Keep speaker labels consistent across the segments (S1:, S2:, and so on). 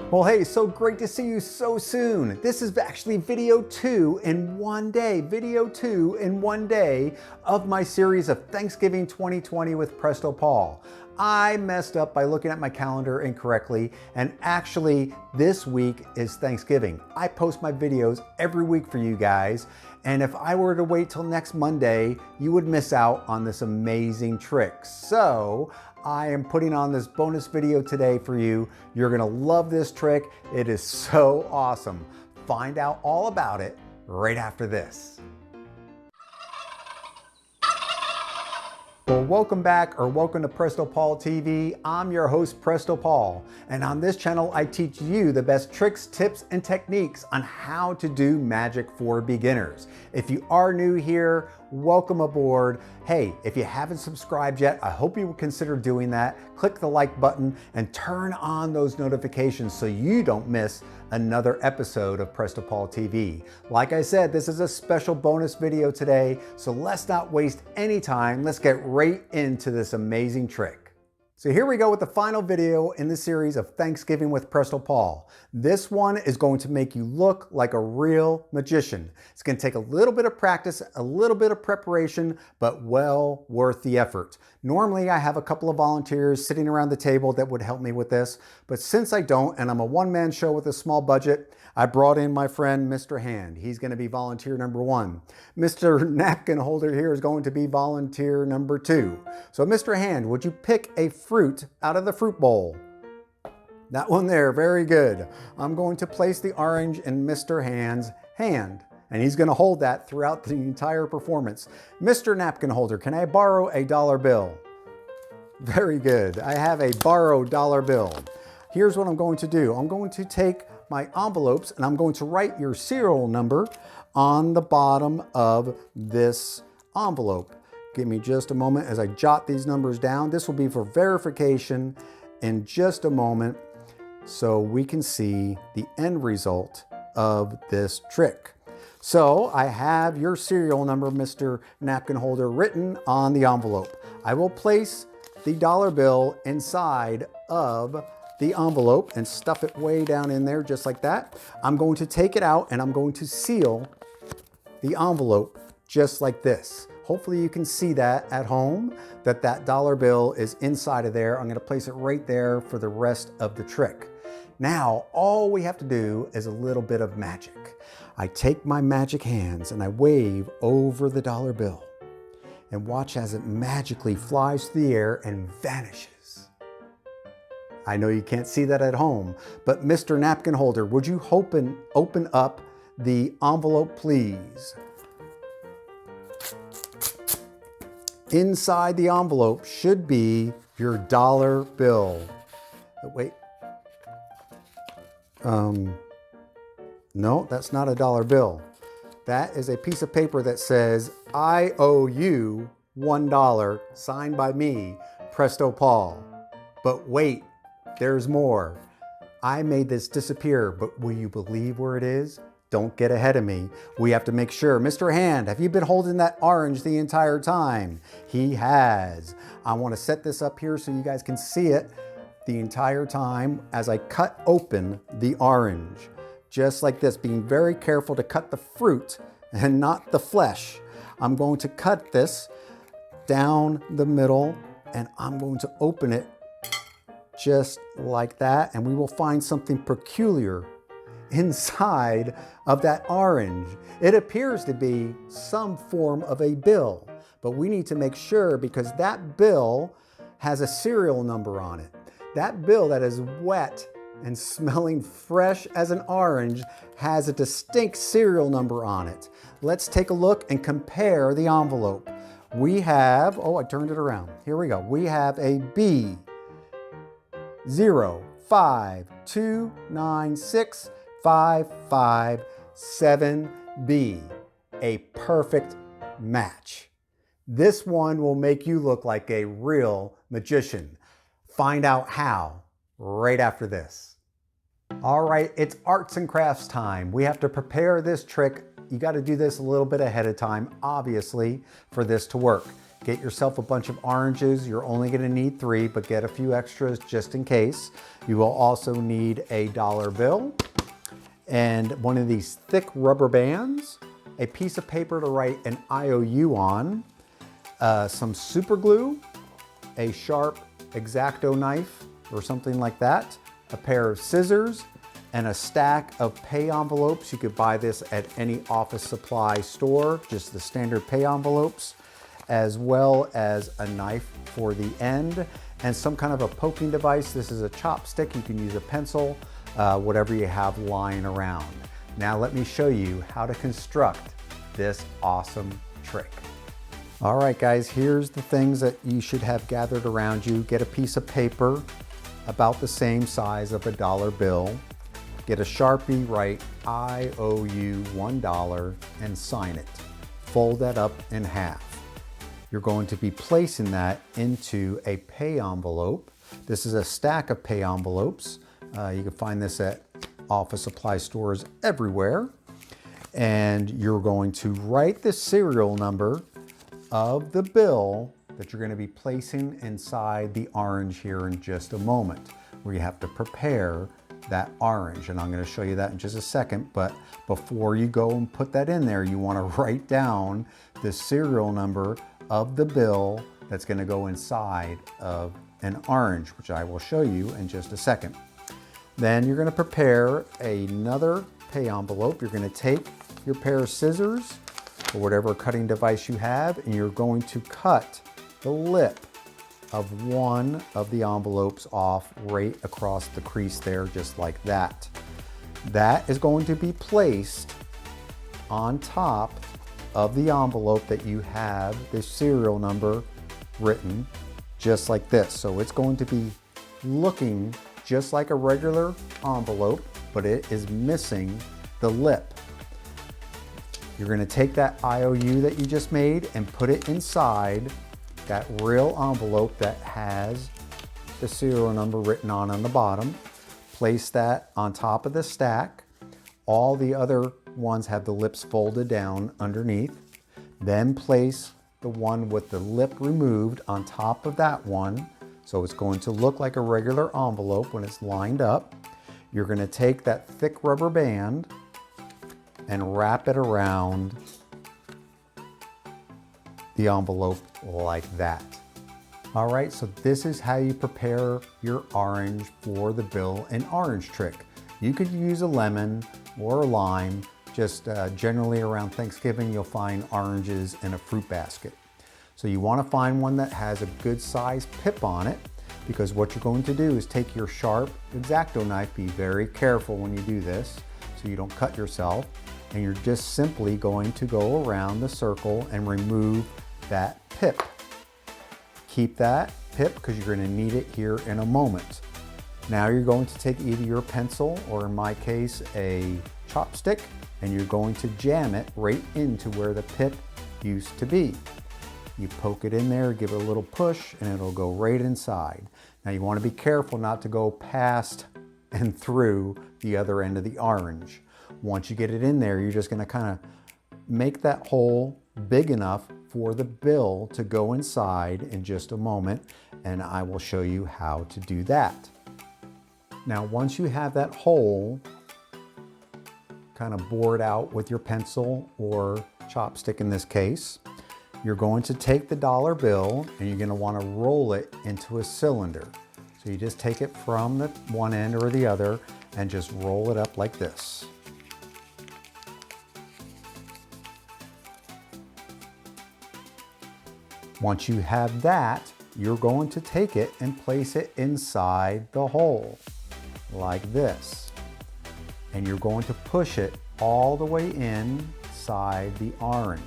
S1: Well, hey, so great to see you so soon. This is actually video 2 in one day, of my series of Thanksgiving 2020 with Presto Paul. I messed up by looking at my calendar incorrectly, and actually this week is Thanksgiving. I post my videos every week for you guys, and if I were to wait till next Monday, you would miss out on this amazing trick. So I am putting on this bonus video today for you. You're gonna love this trick. It is so awesome. Find out all about it right after this. Well, welcome back, or welcome to Presto Paul TV. I'm your host, Presto Paul, and on this channel, I teach you the best tricks, tips, and techniques on how to do magic for beginners. If you are new here, welcome aboard. Hey, if you haven't subscribed yet, I hope you will consider doing that. Click the like button and turn on those notifications so you don't miss another episode of Presto Paul TV. Like I said, this is a special bonus video today, so let's not waste any time. Let's get right into this amazing trick. So here we go with the final video in the series of Thanksgiving with Presto Paul. This one is going to make you look like a real magician. It's going to take a little bit of practice, a little bit of preparation, but well worth the effort. Normally I have a couple of volunteers sitting around the table that would help me with this, but since I don't, and I'm a one-man show with a small budget, I brought in my friend, Mr. Hand. He's going to be volunteer number 1. Mr. Napkin Holder here is going to be volunteer number 2. So Mr. Hand, would you pick a fruit out of the fruit bowl? That one there, very good. I'm going to place the orange in Mr. Hand's hand, and he's going to hold that throughout the entire performance. Mr. Napkin Holder, can I borrow a dollar bill? Very good. I have a borrowed dollar bill. Here's what I'm going to do. I'm going to take my envelopes and I'm going to write your serial number on the bottom of this envelope. Give me just a moment as I jot these numbers down. This will be for verification in just a moment so we can see the end result of this trick. So I have your serial number, Mr. Napkin Holder, written on the envelope. I will place the dollar bill inside of the envelope and stuff it way down in there just like that. I'm going to take it out and I'm going to seal the envelope just like this. Hopefully you can see that at home, that dollar bill is inside of there. I'm going to place it right there for the rest of the trick. Now, all we have to do is a little bit of magic. I take my magic hands and I wave over the dollar bill and watch as it magically flies through the air and vanishes. I know you can't see that at home, but Mr. Napkin Holder, would you open up the envelope, please? Inside the envelope should be your dollar bill. Wait. No, that's not a dollar bill. That is a piece of paper that says, I owe you $1, signed by me, Presto Paul. But wait, there's more. I made this disappear, but will you believe where it is? Don't get ahead of me. We have to make sure. Mr. Hand, have you been holding that orange the entire time? He has. I want to set this up here so you guys can see it the entire time as I cut open the orange. Just like this, being very careful to cut the fruit and not the flesh. I'm going to cut this down the middle and I'm going to open it just like that, and we will find something peculiar inside of that orange. It appears to be some form of a bill, but we need to make sure because that bill has a serial number on it. That bill that is wet and smelling fresh as an orange has a distinct serial number on it. Let's take a look and compare the envelope. We have, oh, I turned it around. Here we go. We have a B 052965557B, a perfect match. This one will make you look like a real magician. Find out how right after this. All right, it's arts and crafts time. We have to prepare this trick. You got to do this a little bit ahead of time, obviously, for this to work. Get yourself a bunch of oranges. You're only going to need 3, but get a few extras just in case. You will also need a dollar bill and one of these thick rubber bands, a piece of paper to write an IOU on, some super glue, a sharp X-Acto knife or something like that, a pair of scissors, and a stack of pay envelopes. You could buy this at any office supply store, just the standard pay envelopes, as well as a knife for the end and some kind of a poking device. This is a chopstick. You can use a pencil, whatever you have lying around. Now let me show you how to construct this awesome trick. All right, guys, here's the things that you should have gathered around you. Get a piece of paper about the same size of a dollar bill. Get a Sharpie, write IOU $1 and sign it. Fold that up in half. You're going to be placing that into a pay envelope. This is a stack of pay envelopes. You can find this at office supply stores everywhere. And you're going to write the serial number of the bill that you're going to be placing inside the orange here in just a moment, where you have to prepare that orange. And I'm going to show you that in just a second. But before you go and put that in there, you want to write down the serial number of the bill that's going to go inside of an orange, which I will show you in just a second. Then you're going to prepare another pay envelope. You're going to take your pair of scissors or whatever cutting device you have, and you're going to cut the lip of one of the envelopes off right across the crease there, just like that. That is going to be placed on top of the envelope that you have the serial number written, just like this. So it's going to be looking just like a regular envelope, but it is missing the lip. You're going to take that IOU that you just made and put it inside that real envelope that has the serial number written on the bottom. Place that on top of the stack. All the other ones have the lips folded down underneath. Then place the one with the lip removed on top of that one. So it's going to look like a regular envelope when it's lined up. You're going to take that thick rubber band and wrap it around the envelope like that. All right, so this is how you prepare your orange for the bill and orange trick. You could use a lemon or a lime. Just generally around Thanksgiving, you'll find oranges in a fruit basket. So you want to find one that has a good size pip on it, because what you're going to do is take your sharp X-Acto knife. Be very careful when you do this so you don't cut yourself. And you're just simply going to go around the circle and remove that pip. Keep that pip because you're going to need it here in a moment. Now you're going to take either your pencil or, in my case, a chopstick, and you're going to jam it right into where the pip used to be. You poke it in there, give it a little push, and it'll go right inside. Now you want to be careful not to go past and through the other end of the orange. Once you get it in there, you're just going to kind of make that hole big enough for the bill to go inside in just a moment, and I will show you how to do that. Now, once you have that hole kind of bored out with your pencil or chopstick in this case, you're going to take the dollar bill and you're going to want to roll it into a cylinder. So you just take it from the one end or the other and just roll it up like this. Once you have that, you're going to take it and place it inside the hole like this. And you're going to push it all the way inside the orange.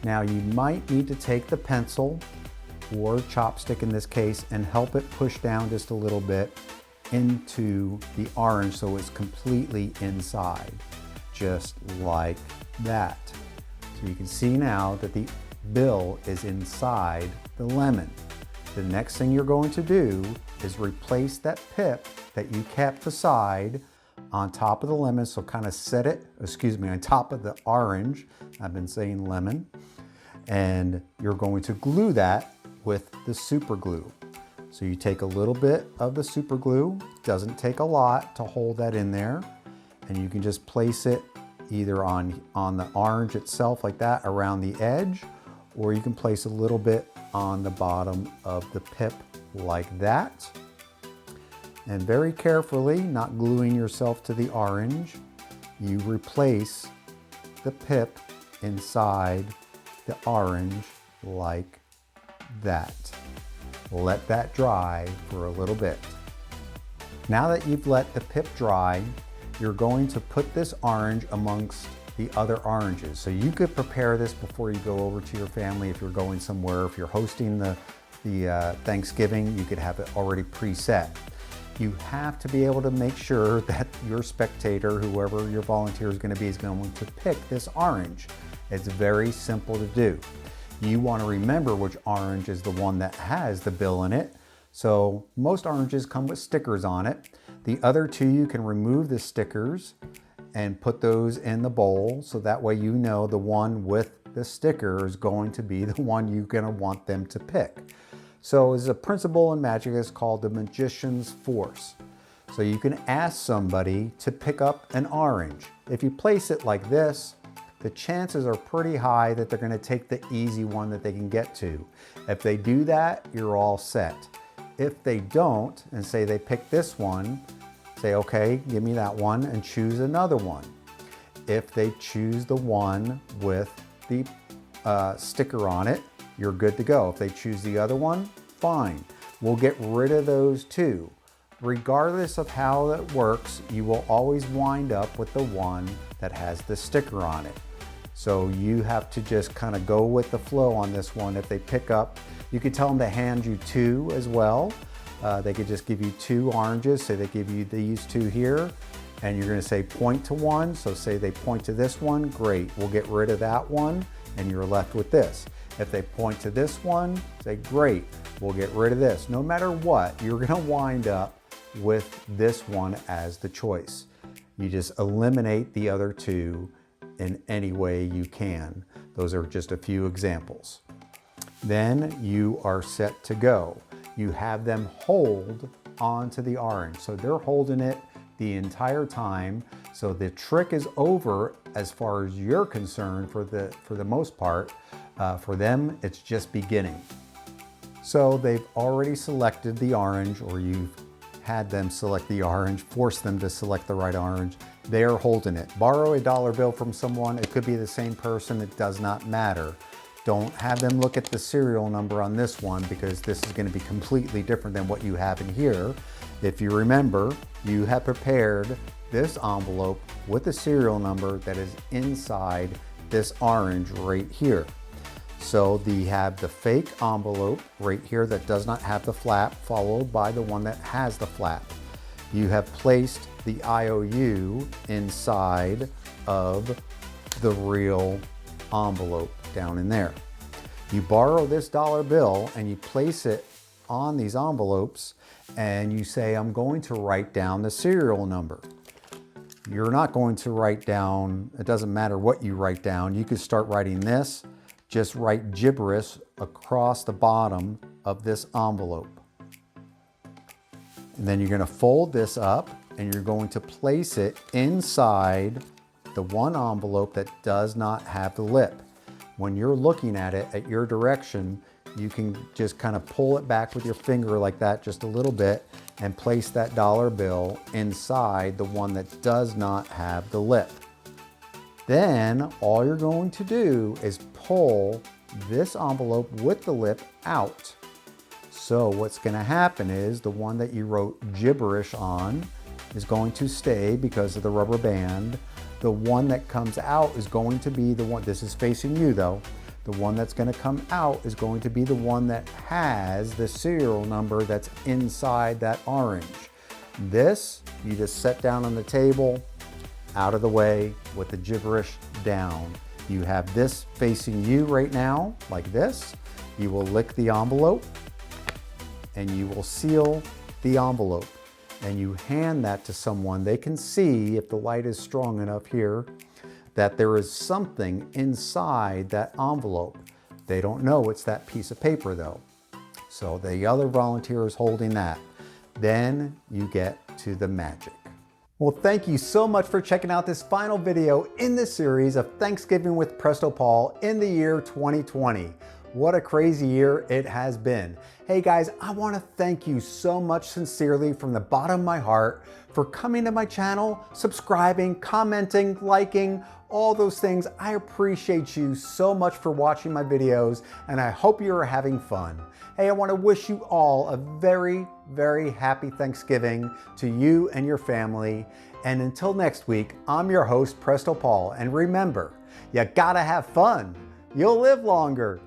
S1: Now you might need to take the pencil or chopstick in this case and help it push down just a little bit into the orange so it's completely inside, just like that. So you can see now that the bill is inside the lemon. The next thing you're going to do is replace that pip that you kept aside on top of the lemon. So kind of set it, on top of the orange. I've been saying lemon. And you're going to glue that with the super glue. So you take a little bit of the super glue, doesn't take a lot to hold that in there, and you can just place it either on the orange itself like that around the edge, or you can place a little bit on the bottom of the pip like that. And very carefully, not gluing yourself to the orange, you replace the pip inside the orange like that. Let that dry for a little bit. Now that you've let the pip dry, you're going to put this orange amongst the other oranges. So you could prepare this before you go over to your family if you're going somewhere. If you're hosting the Thanksgiving, you could have it already preset. You have to be able to make sure that your spectator, whoever your volunteer is going to be, is going to pick this orange. It's very simple to do. You want to remember which orange is the one that has the bill in it. So most oranges come with stickers on it. The other two, you can remove the stickers and put those in the bowl, so that way you know the one with the sticker is going to be the one you're going to want them to pick. So it's a principle in magic that's called the magician's force. So you can ask somebody to pick up an orange. If you place it like this, the chances are pretty high that they're going to take the easy one that they can get to. If they do that, you're all set. If they don't, and say they pick this one, say, okay, give me that one, and choose another one. If they choose the one with the sticker on it, you're good to go. If they choose the other one, fine. We'll get rid of those two. Regardless of how that works, you will always wind up with the one that has the sticker on it. So you have to just kind of go with the flow on this one. If they pick up, you could tell them to hand you two as well. They could just give you two oranges. Say they give you these two here, and you're going to say point to one. So say they point to this one, great. We'll get rid of that one, and you're left with this. If they point to this one, say great. We'll get rid of this. No matter what, you're going to wind up with this one as the choice. You just eliminate the other two in any way you can. Those are just a few examples. Then you are set to go. You have them hold onto the orange. So they're holding it the entire time. So the trick is over as far as you're concerned for the most part. For them, it's just beginning. So they've already selected the orange, or you've had them select the orange, force them to select the right orange. They're holding it. Borrow a dollar bill from someone. It could be the same person. It does not matter. Don't have them look at the serial number on this one, because this is going to be completely different than what you have in here. If you remember, you have prepared this envelope with the serial number that is inside this orange right here. So you have the fake envelope right here that does not have the flap, followed by the one that has the flap. You have placed the IOU inside of the real envelope down in there. You borrow this dollar bill and you place it on these envelopes, and you say, I'm going to write down the serial number. You're not going to write down, it doesn't matter what you write down. You could start writing this, just write gibberish across the bottom of this envelope. And then you're going to fold this up, and you're going to place it inside the one envelope that does not have the lip. When you're looking at it at your direction, you can just kind of pull it back with your finger like that just a little bit, and place that dollar bill inside the one that does not have the lip. Then all you're going to do is pull this envelope with the lip out. So what's going to happen is the one that you wrote gibberish on is going to stay because of the rubber band. The one that comes out is going to be the one, this is facing you though, the one that's going to come out is going to be the one that has the serial number that's inside that orange. This, you just set down on the table, out of the way with the gibberish down. You have this facing you right now, like this. You will lick the envelope, and you will seal the envelope, and you hand that to someone. They can see, if the light is strong enough here, that there is something inside that envelope. They don't know it's that piece of paper though. So the other volunteer is holding that. Then you get to the magic. Well, thank you so much for checking out this final video in this series of Thanksgiving with Presto Paul in the year 2020. What a crazy year it has been. Hey guys, I want to thank you so much sincerely from the bottom of my heart for coming to my channel, subscribing, commenting, liking, all those things. I appreciate you so much for watching my videos, and I hope you are having fun. Hey, I want to wish you all a very, very happy Thanksgiving to you and your family. And until next week, I'm your host, Presto Paul. And remember, you gotta have fun. You'll live longer.